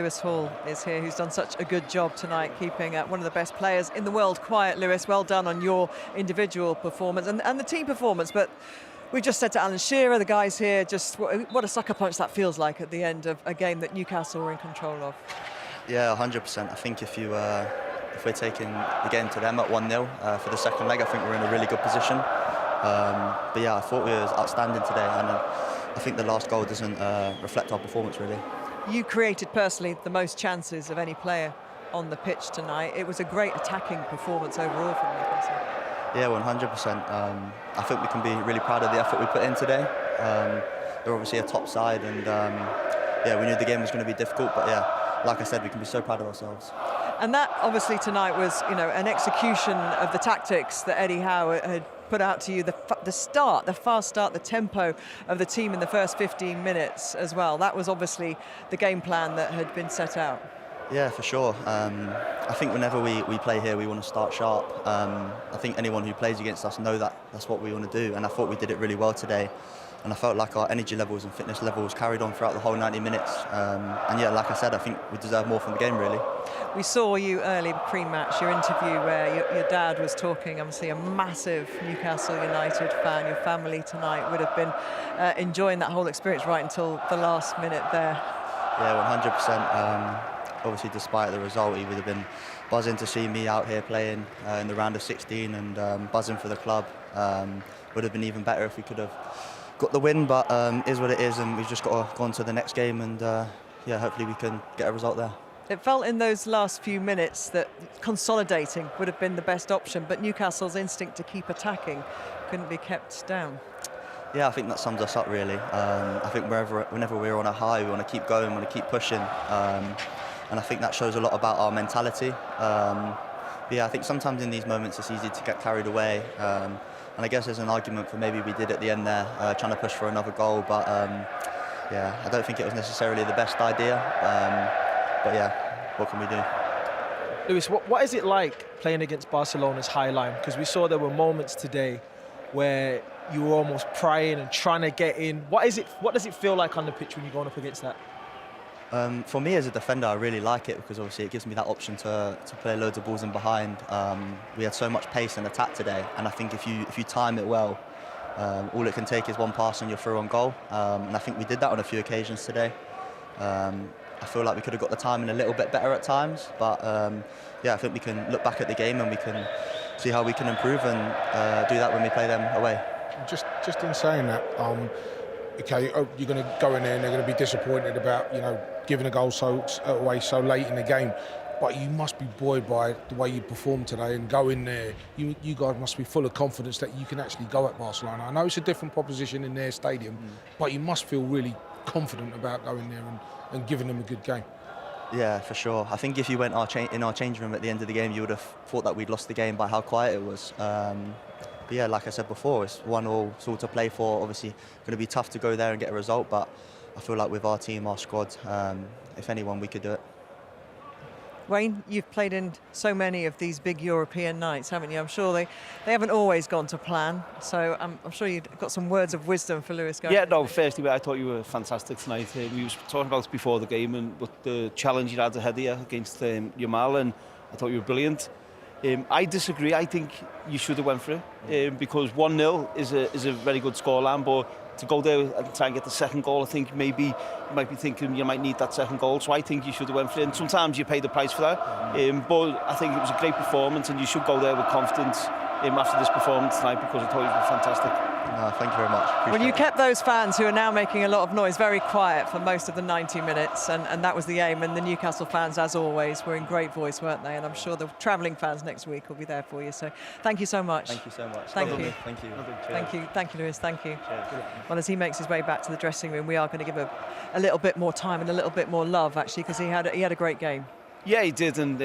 Lewis Hall is here, who's done such a good job tonight keeping one of the best players in the world quiet. Lewis, well done on your individual performance and the team performance. But we just said to Alan Shearer, the guys here, just what a sucker punch that feels like at the end of a game that Newcastle were in control of. Yeah, 100%. I think if we're taking the game to them at 1-0 for the second leg, I think we're in a really good position. But yeah, I thought we were outstanding today, and I think the last goal doesn't reflect our performance really. You created personally the most chances of any player on the pitch tonight. It was a great attacking performance overall from Newcastle. Yeah, 100%. I think we can be really proud of the effort we put in today. They're obviously a top side, and yeah, we knew the game was going to be difficult, but yeah, like I said, we can be so proud of ourselves. And that obviously tonight was, an execution of the tactics that Eddie Howe had put out to you, the fast start, the tempo of the team in the first 15 minutes as well. That was obviously the game plan that had been set out. Yeah, for sure. I think whenever we play here, we want to start sharp. I think anyone who plays against us know that that's what we want to do, and I thought we did it really well today. And I felt like our energy levels and fitness levels carried on throughout the whole 90 minutes. And yeah, like I said, I think we deserve more from the game, really. We saw you early pre-match, your interview where your dad was talking, obviously a massive Newcastle United fan. Your family tonight would have been enjoying that whole experience right until the last minute there. Yeah, 100%. Obviously, despite the result, he would have been buzzing to see me out here playing in the round of 16 and buzzing for the club. Would have been even better if we could have got the win, but is what it is, and we've just got to go on to the next game, and yeah, hopefully we can get a result there. It felt in those last few minutes that consolidating would have been the best option, but Newcastle's instinct to keep attacking couldn't be kept down. Yeah, I think that sums us up really. I think whenever we're on a high, we want to keep going, we want to keep pushing, and I think that shows a lot about our mentality. But yeah, I think sometimes in these moments it's easy to get carried away. And I guess there's an argument for maybe we did at the end there, trying to push for another goal, but yeah, I don't think it was necessarily the best idea. But yeah, what can we do? Lewis, what is it like playing against Barcelona's high line? Because we saw there were moments today where you were almost prying and trying to get in. What does it feel like on the pitch when you're going up against that? For me as a defender, I really like it because obviously it gives me that option to play loads of balls in behind. We had so much pace and attack today, and I think if you time it well, all it can take is one pass and you're through on goal. And I think we did that on a few occasions today. I feel like we could have got the timing a little bit better at times, but yeah, I think we can look back at the game and we can see how we can improve and do that when we play them away. Just in saying that, okay, you're going to go in there and they're going to be disappointed about, giving a goal away so late in the game. But you must be buoyed by the way you performed today and go in there. You guys must be full of confidence that you can actually go at Barcelona. I know it's a different proposition in their stadium, but you must feel really confident about going there and giving them a good game. Yeah, for sure. I think if you went in our change room at the end of the game, you would have thought that we'd lost the game by how quiet it was. But yeah, like I said before, it's 1-1, it's all to play for. Obviously, going to be tough to go there and get a result, but I feel like with our team, our squad, if anyone, we could do it. Wayne, you've played in so many of these big European nights, haven't you? I'm sure they haven't always gone to plan, so I'm sure you've got some words of wisdom for Lewis. Yeah, no, firstly, I thought you were fantastic tonight. We were talking about it before the game and what the challenge you had ahead of you against Yamal, and I thought you were brilliant. I disagree. I think you should have went for it because 1-0 is a very good scoreline, but to go there and try and get the second goal, I think maybe you might be thinking you might need that second goal. So I think you should have went for it. And sometimes you pay the price for that. But I think it was a great performance, and you should go there with confidence after this performance tonight because I thought you were fantastic. Thank you very much. Well, you kept those fans who are now making a lot of noise very quiet for most of the 90 minutes, and that was the aim. And the Newcastle fans, as always, were in great voice, weren't they? And I'm sure the travelling fans next week will be there for you. So thank you so much. Thank you so much. Thank you. Thank you. Thank you, Lewis. Thank you. Cheers. Well, as he makes his way back to the dressing room, we are going to give a little bit more time and a little bit more love, actually, because he had a great game. Yeah, he did, and